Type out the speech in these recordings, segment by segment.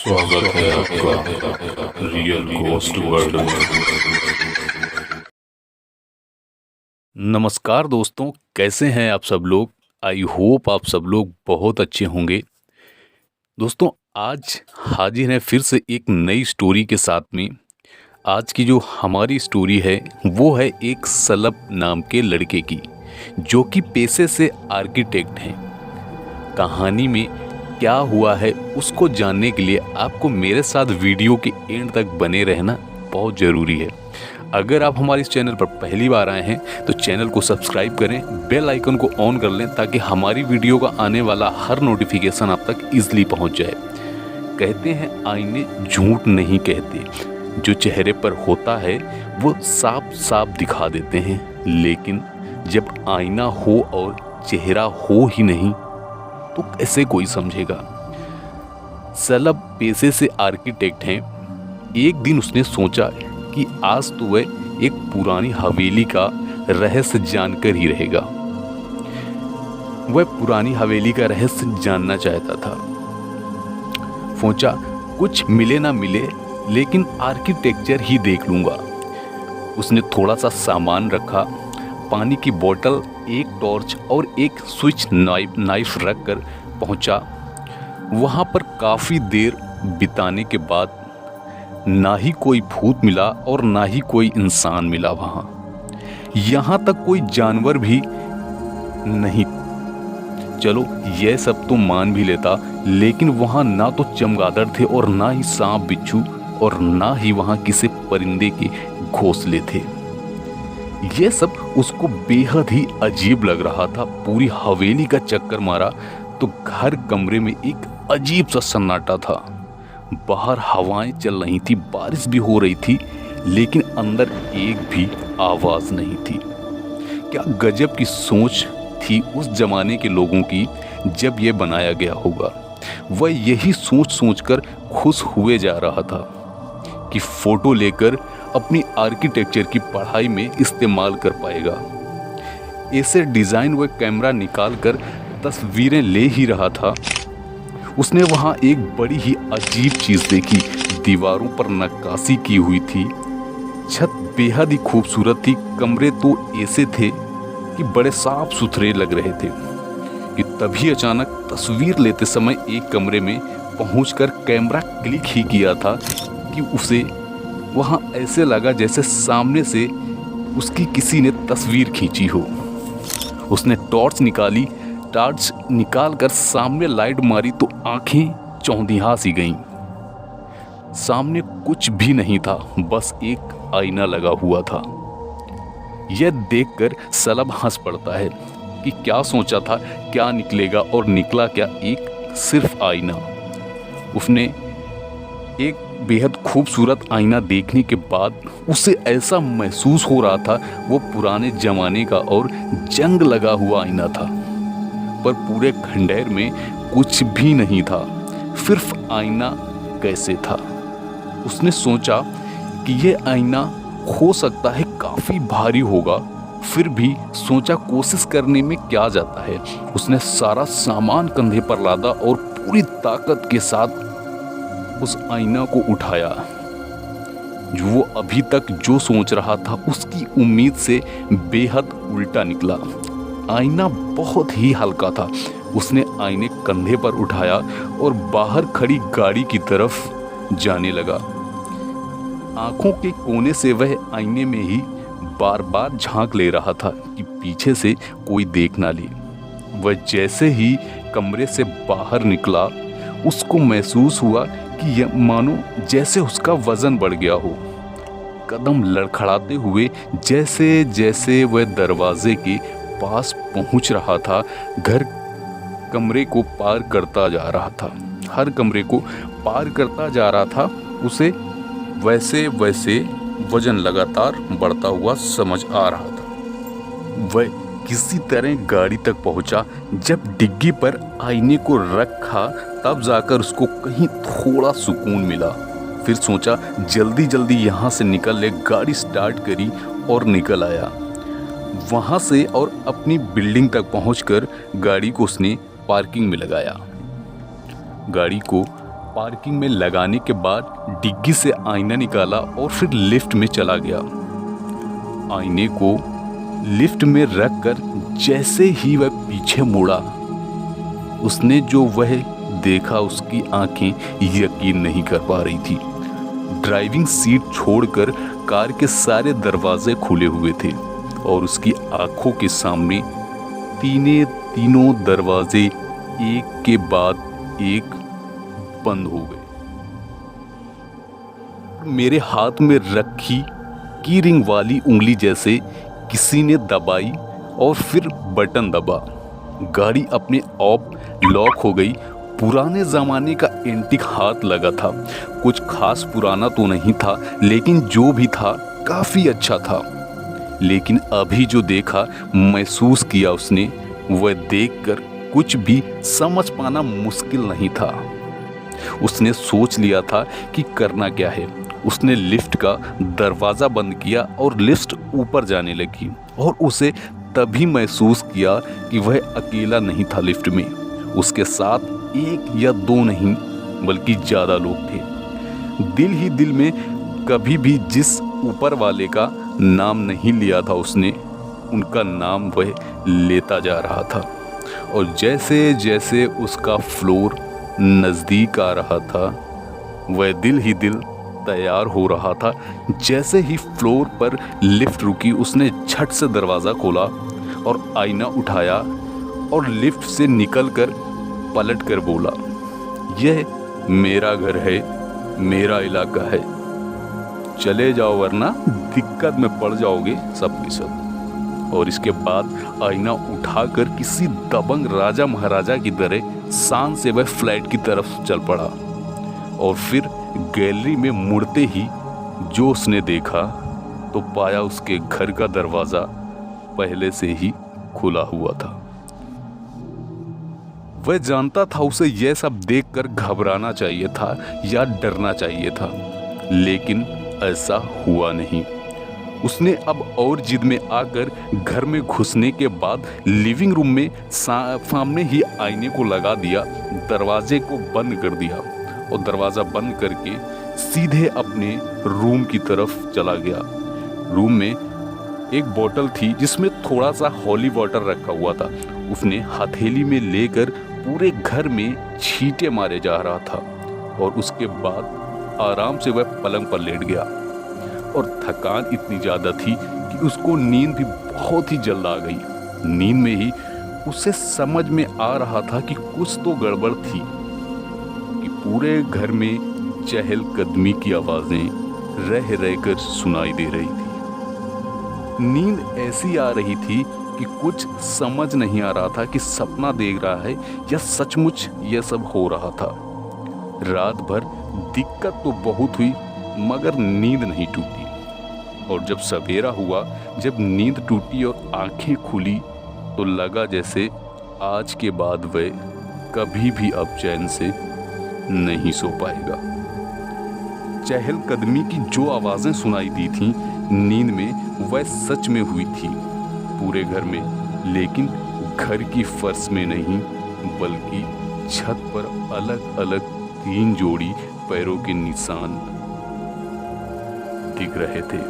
स्वागत है आपका रियल घोस्ट वर्ल्ड में। नमस्कार दोस्तों, कैसे हैं आप सब लोग। आई होप आप सब लोग बहुत अच्छे होंगे। दोस्तों, आज हाजिर हैं फिर से एक नई स्टोरी के साथ में। आज की जो हमारी स्टोरी है वो है एक सलब नाम के लड़के की, जो कि पेशे से आर्किटेक्ट हैं। कहानी में क्या हुआ है उसको जानने के लिए आपको मेरे साथ वीडियो के एंड तक बने रहना बहुत ज़रूरी है। अगर आप हमारे इस चैनल पर पहली बार आए हैं तो चैनल को सब्सक्राइब करें, बेल आइकन को ऑन कर लें ताकि हमारी वीडियो का आने वाला हर नोटिफिकेशन आप तक ईजिली पहुंच जाए। कहते हैं आईने झूठ नहीं कहते, जो चेहरे पर होता है वो साफ साफ दिखा देते हैं, लेकिन जब आईना हो और चेहरा हो ही नहीं तो कैसे कोई समझेगा। सलब पेशे से आर्किटेक्ट हैं। एक दिन उसने सोचा कि आज तो वह एक पुरानी हवेली का रहस्य जानकर ही रहेगा। वह पुरानी हवेली का रहस्य जानना चाहता था। सोचा कुछ मिले ना मिले लेकिन आर्किटेक्चर ही देख लूंगा। उसने थोड़ा सा सामान रखा, पानी की बोतल, एक टॉर्च और एक स्विच नाइफ रख कर पहुंचा। वहां पर काफ़ी देर बिताने के बाद ना ही कोई भूत मिला और ना ही कोई इंसान मिला। वहां यहाँ तक कोई जानवर भी नहीं। चलो यह सब तो मान भी लेता, लेकिन वहां ना तो चमगादड़ थे और ना ही सांप बिच्छू और ना ही वहां किसी परिंदे के घोंसले थे। यह सब उसको बेहद ही अजीब लग रहा था। पूरी हवेली का चक्कर मारा तो हर कमरे में एक अजीब सा सन्नाटा था। बाहर हवाएं चल रही थी, बारिश भी हो रही थी, लेकिन अंदर एक भी आवाज नहीं थी। क्या गजब की सोच थी उस जमाने के लोगों की जब यह बनाया गया होगा। वह यही सोच सोचकर खुश हुए जा रहा था कि फोटो लेकर अपनी आर्किटेक्चर की पढ़ाई में इस्तेमाल कर पाएगा। ऐसे डिज़ाइन व कैमरा निकाल कर तस्वीरें ले ही रहा था, उसने वहाँ एक बड़ी ही अजीब चीज़ देखी। दीवारों पर नक्काशी की हुई थी, छत बेहद ही खूबसूरत थी, कमरे तो ऐसे थे कि बड़े साफ सुथरे लग रहे थे कि तभी अचानक तस्वीर लेते समय एक कमरे में पहुंचकर कैमरा क्लिक ही किया था कि उसे वहाँ ऐसे लगा जैसे सामने से उसकी किसी ने तस्वीर खींची हो। उसने टॉर्च निकाल कर सामने लाइट मारी तो आंखें चौंधिया सी गईं। सामने कुछ भी नहीं था, बस एक आईना लगा हुआ था। यह देखकर सलब हंस पड़ता है कि क्या सोचा था, क्या निकलेगा, और निकला क्या, एक सिर्फ आईना। उसने एक बेहद खूबसूरत आईना देखने के बाद उसे ऐसा महसूस हो रहा था वो पुराने जमाने का और जंग लगा हुआ आईना था। पर पूरे खंडहर में कुछ भी नहीं था, सिर्फ आईना कैसे था। उसने सोचा कि यह आईना हो सकता है काफ़ी भारी होगा, फिर भी सोचा कोशिश करने में क्या जाता है। उसने सारा सामान कंधे पर लादा और पूरी ताकत के साथ उस आईना को उठाया। वो अभी तक जो सोच रहा था उसकी उम्मीद से बेहद उल्टा निकला। आईना बहुत ही हल्का था। उसने आईने कंधे पर उठाया और बाहर खड़ी गाड़ी की तरफ जाने लगा। आंखों के कोने से वह आईने में ही बार बार झांक ले रहा था कि पीछे से कोई देख ना ले। वह जैसे ही कमरे से बाहर निकला, उसको महसूस हुआ कि यह मानो जैसे उसका वजन बढ़ गया हो। कदम लड़खड़ाते हुए जैसे जैसे वह दरवाजे के पास पहुंच रहा था, कमरे को पार करता जा रहा था। हर कमरे को पार करता जा रहा था, उसे वैसे वैसे वजन लगातार बढ़ता हुआ समझ आ रहा था। वह किसी तरह गाड़ी तक पहुंचा। जब डिग्गी पर आईने को रखा तब जाकर उसको कहीं थोड़ा सुकून मिला। फिर सोचा जल्दी जल्दी यहाँ से निकल ले। गाड़ी स्टार्ट करी और निकल आया वहाँ से और अपनी बिल्डिंग तक पहुँचकर गाड़ी को उसने पार्किंग में लगाया। गाड़ी को पार्किंग में लगाने के बाद डिग्गी से आईना निकाला और फिर लिफ्ट में चला गया। आईने को लिफ्ट में रखकर जैसे ही वह पीछे मुड़ा, उसने जो वह देखा उसकी आंखें यकीन नहीं कर पा रही थी। ड्राइविंग सीट छोड़कर कार के सारे दरवाजे खुले हुए थे और उसकी आंखों के सामने तीनों दरवाजे एक के बाद एक बंद हो गए। मेरे हाथ में रखी की रिंग वाली उंगली जैसे किसी ने दबाई और फिर बटन दबा। गाड़ी अपने आप लॉक हो गई। पुराने ज़माने का एंटीक हाथ लगा था। कुछ खास पुराना तो नहीं था, लेकिन जो भी था काफ़ी अच्छा था। लेकिन अभी जो देखा, महसूस किया उसने, वह देखकर कुछ भी समझ पाना मुश्किल नहीं था। उसने सोच लिया था कि करना क्या है। उसने लिफ्ट का दरवाज़ा बंद किया और लिफ्ट ऊपर जाने लगी और उसे तभी महसूस किया कि वह अकेला नहीं था लिफ्ट में। उसके साथ एक या दो नहीं बल्कि ज़्यादा लोग थे। दिल ही दिल में कभी भी जिस ऊपर वाले का नाम नहीं लिया था उसने, उनका नाम वह लेता जा रहा था। और जैसे जैसे उसका फ्लोर नज़दीक आ रहा था, वह दिल ही दिल तैयार हो रहा था। जैसे ही फ्लोर पर लिफ्ट रुकी, उसने झट से दरवाज़ा खोला और आईना उठाया और लिफ्ट से निकलकर पलटकर बोला, यह मेरा घर है, मेरा इलाका है, चले जाओ वरना दिक्कत में पड़ जाओगे सब के सब। और इसके बाद आईना उठाकर किसी दबंग राजा महाराजा की तरह शान से वह फ्लैट की तरफ चल पड़ा। और फिर गैलरी में मुड़ते ही जो उसने देखा तो पाया उसके घर का दरवाज़ा पहले से ही खुला हुआ था। वह जानता था उसे यह सब देखकर घबराना चाहिए था या डरना चाहिए था, लेकिन ऐसा हुआ नहीं। उसने अब और जिद में आकर घर में घुसने के बाद लिविंग रूम में सामने ही आईने को लगा दिया, दरवाजे को बंद कर दिया और दरवाज़ा बंद करके सीधे अपने रूम की तरफ चला गया। रूम में एक बोतल थी जिसमें थोड़ा सा हॉली वाटर रखा हुआ था। उसने हथेली में लेकर पूरे घर में छींटे मारे जा रहा था और उसके बाद आराम से वह पलंग पर लेट गया। और थकान इतनी ज़्यादा थी कि उसको नींद भी बहुत ही जल्द आ गई। नींद में ही उसे समझ में आ रहा था कि कुछ तो गड़बड़ थी, कि पूरे घर में चहलकदमी की आवाज़ें रह रहकर सुनाई दे रही थी। नींद ऐसी आ रही थी कि कुछ समझ नहीं आ रहा था कि सपना देख रहा है या सचमुच यह सब हो रहा था। रात भर दिक्कत तो बहुत हुई मगर नींद नहीं टूटी। और जब सवेरा हुआ, जब नींद टूटी और आंखें खुली, तो लगा जैसे आज के बाद वह कभी भी अब चैन से नहीं सो पाएगा। चहलकदमी की जो आवाज़ें सुनाई दी थीं नींद में, वह सच में हुई थी पूरे घर में, लेकिन घर की फर्श में नहीं बल्कि छत पर अलग अलग 3 जोड़ी पैरों के निशान दिख रहे थे।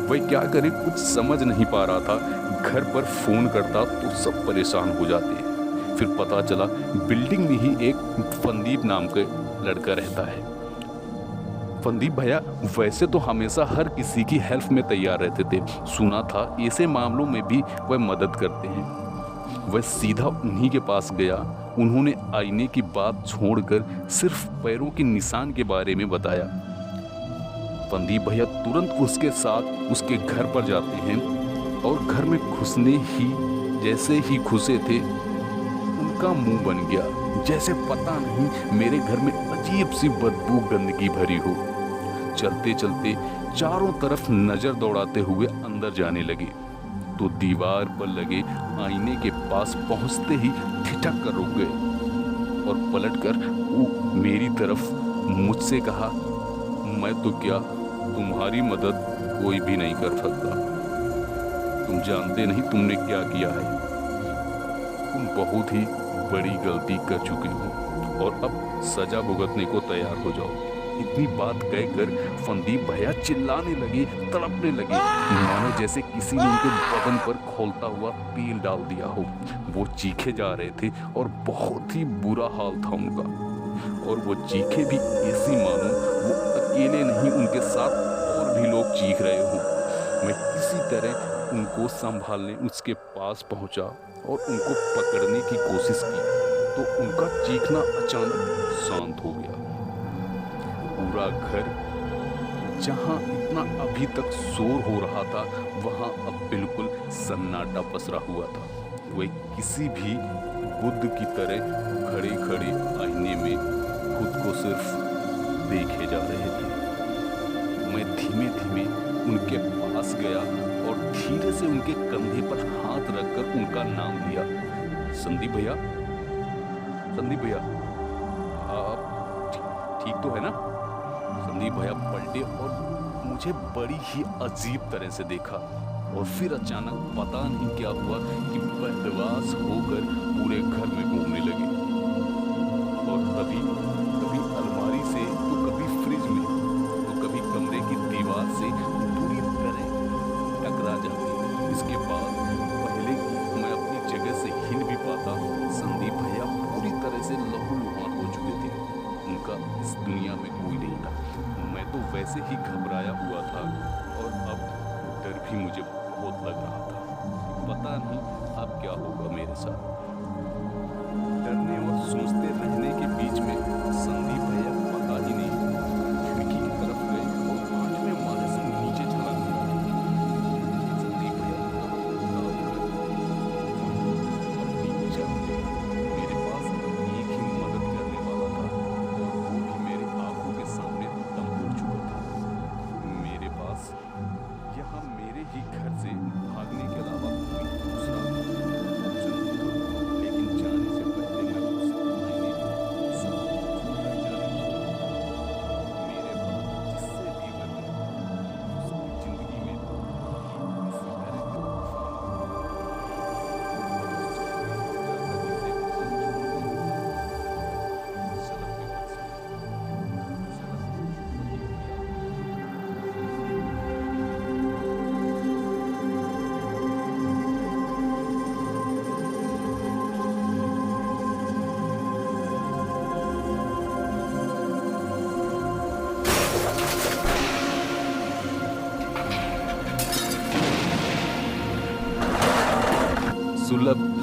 वह क्या करे, कुछ समझ नहीं पा रहा था। घर पर फोन करता तो सब परेशान हो जाते। फिर पता चला बिल्डिंग में ही एक फंदीप नाम का लड़का रहता है। फंदीप भैया वैसे तो हमेशा हर किसी की हेल्प में तैयार रहते थे। सुना था ऐसे मामलों में भी वह मदद करते हैं। वह सीधा उन्हीं के पास गया। उन्होंने आईने की बात छोड़कर सिर्फ पैरों के निशान के बारे में बताया। फंदीप भैया तुरंत उसके साथ उसके घर पर जाते हैं और घर में घुसने ही जैसे ही घुसे थे, उनका मुंह बन गया जैसे पता नहीं मेरे घर में अजीब सी बदबू गंदगी भरी हो। चलते चलते चारों तरफ नजर दौड़ाते हुए अंदर जाने लगे तो दीवार पर लगे आईने के पास पहुंचते ही ठिठक कर रुक गए और पलटकर वो मेरी तरफ मुझसे कहा, मैं तो क्या, तुम्हारी मदद कोई भी नहीं कर सकता। तुम जानते नहीं तुमने क्या किया है। तुम बहुत ही बड़ी गलती कर चुके हो और अब सजा भुगतने को तैयार हो जाओ। इतनी बात कहकर फंदीप भैया चिल्लाने लगे, तड़पने लगे, मानो जैसे किसी ने उनके बदन पर खौलता हुआ तेल डाल दिया हो। वो चीखे जा रहे थे और बहुत ही बुरा हाल था उनका। और वो चीखे भी ऐसी मानो वो अकेले नहीं, उनके साथ और भी लोग चीख रहे हों। मैं किसी तरह उनको संभालने उसके पास पहुंचा और उनको पकड़ने की कोशिश की तो उनका चीखना अचानक शांत हो गया। पूरा घर जहां इतना अभी तक शोर हो रहा था वहां अब बिल्कुल सन्नाटा पसरा हुआ था। वे किसी भी बुद्ध की तरह खड़े खड़े आईने में खुद को सिर्फ देखे जा रहे थे। मैं धीमे धीमे उनके पास गया और धीरे से उनके कंधे पर हाथ रखकर उनका नाम लिया। संदीप भैया, संदीप भैया, आप ठीक तो है ना? संदीप भैया पलटे और मुझे बड़ी ही अजीब तरह से देखा और फिर अचानक पता नहीं क्या हुआ कि बदहवास होकर पूरे घर में घूमने लगे। और कभी कभी अलमारी से तो कभी फ्रिज में तो कभी कमरे की दीवार से पूरी तरह टकरा जाते। इसके बाद पहले कि मैं अपनी जगह से हिल भी पाता, संदीप भैया पूरी तरह से लहूलुहान हो चुके थे। उनका इस दुनिया में कोई नहीं था। मैं तो वैसे ही घबराया हुआ था और अब डर भी मुझे बहुत लग रहा था। पता नहीं अब क्या होगा मेरे साथ। डरने और सोचते रहने के बीच में संदीप भैया पता ही नहीं खिड़की की तरफ गए और पांचवें माले से नीचे छलांग मारी। संदीप भैया अपनी जान मेरे पास एक ही मदद करने वाला था और वो भी मेरे आंखों के सामने दम तोड़ चुका था। मेरे पास यहाँ मेरे ही घर से भागने के अलावा कोई दूसरा ऑप्शन नहीं था। लेकिन जाने से पहले मैं उस आईने को सब छोड़कर जाने लगा। मेरे बाद जिससे भी मैं मिला उसकी जिंदगी में इसी तरह के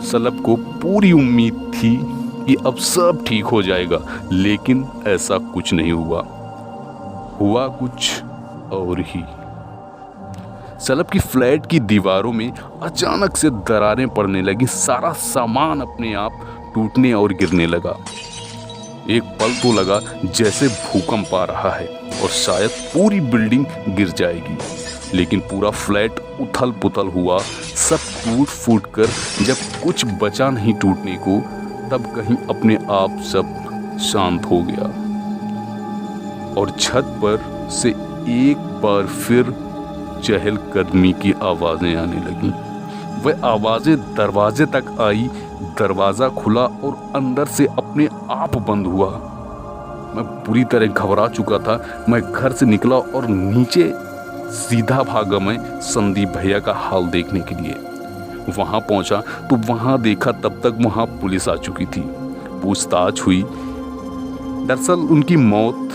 सलब को पूरी उम्मीद थी कि अब सब ठीक हो जाएगा, लेकिन ऐसा कुछ नहीं हुआ। हुआ कुछ और ही। सलब की फ्लैट की दीवारों में अचानक से दरारें पड़ने लगी। सारा सामान अपने आप टूटने और गिरने लगा। एक पल तो लगा जैसे भूकंप आ रहा है और शायद पूरी बिल्डिंग गिर जाएगी, लेकिन पूरा फ्लैट उथल पुथल हुआ। सब टूट फूट कर जब कुछ बचा नहीं टूटने को, तब कहीं अपने आप सब शांत हो गया और छत पर से एक बार फिर चहलकदमी की आवाजें आने लगीं। वह आवाजें दरवाजे तक आई। दरवाजा खुला और अंदर से अपने आप बंद हुआ। मैं पूरी तरह घबरा चुका था। मैं घर से निकला और नीचे सीधा भागा मैं संदीप भैया का हाल देखने के लिए। वहां पहुंचा तो वहां देखा तब तक वहां पुलिस आ चुकी थी। पूछताछ हुई। दरअसल उनकी मौत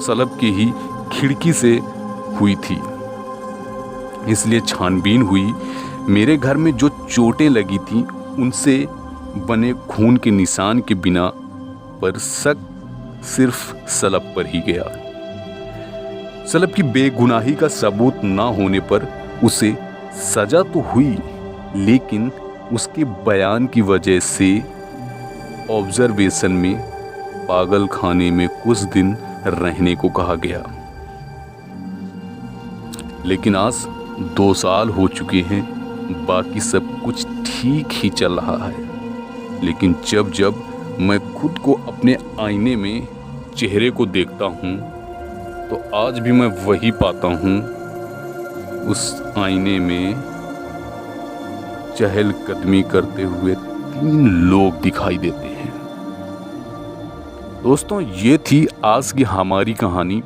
सलब की ही खिड़की से हुई थी, इसलिए छानबीन हुई। मेरे घर में जो चोटें लगी थीं उनसे बने खून के निशान के बिना पर शक सिर्फ सलब पर ही गया। सलब की बेगुनाही का सबूत ना होने पर उसे सजा तो हुई, लेकिन उसके बयान की वजह से ऑब्जर्वेशन में पागल खाने में कुछ दिन रहने को कहा गया। लेकिन आज 2 साल हो चुके हैं, बाकी सब कुछ ठीक ही चल रहा है। लेकिन जब जब मैं खुद को अपने आईने में चेहरे को देखता हूँ तो आज भी मैं वही पाता हूँ। उस आईने में चहलकदमी करते हुए 3 लोग दिखाई देते हैं। दोस्तों ये थी आज की हमारी कहानी।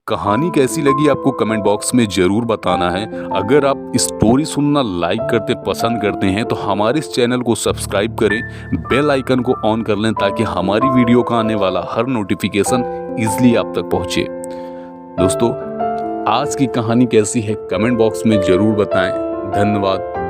कहानी कैसी लगी आपको कमेंट बॉक्स में ज़रूर बताना है। अगर आप स्टोरी सुनना लाइक करते पसंद करते हैं तो हमारे इस चैनल को सब्सक्राइब करें, बेल आइकन को ऑन कर लें ताकि हमारी वीडियो का आने वाला हर नोटिफिकेशन ईजिली आप तक पहुंचे। दोस्तों आज की कहानी कैसी है कमेंट बॉक्स में ज़रूर बताएं। धन्यवाद।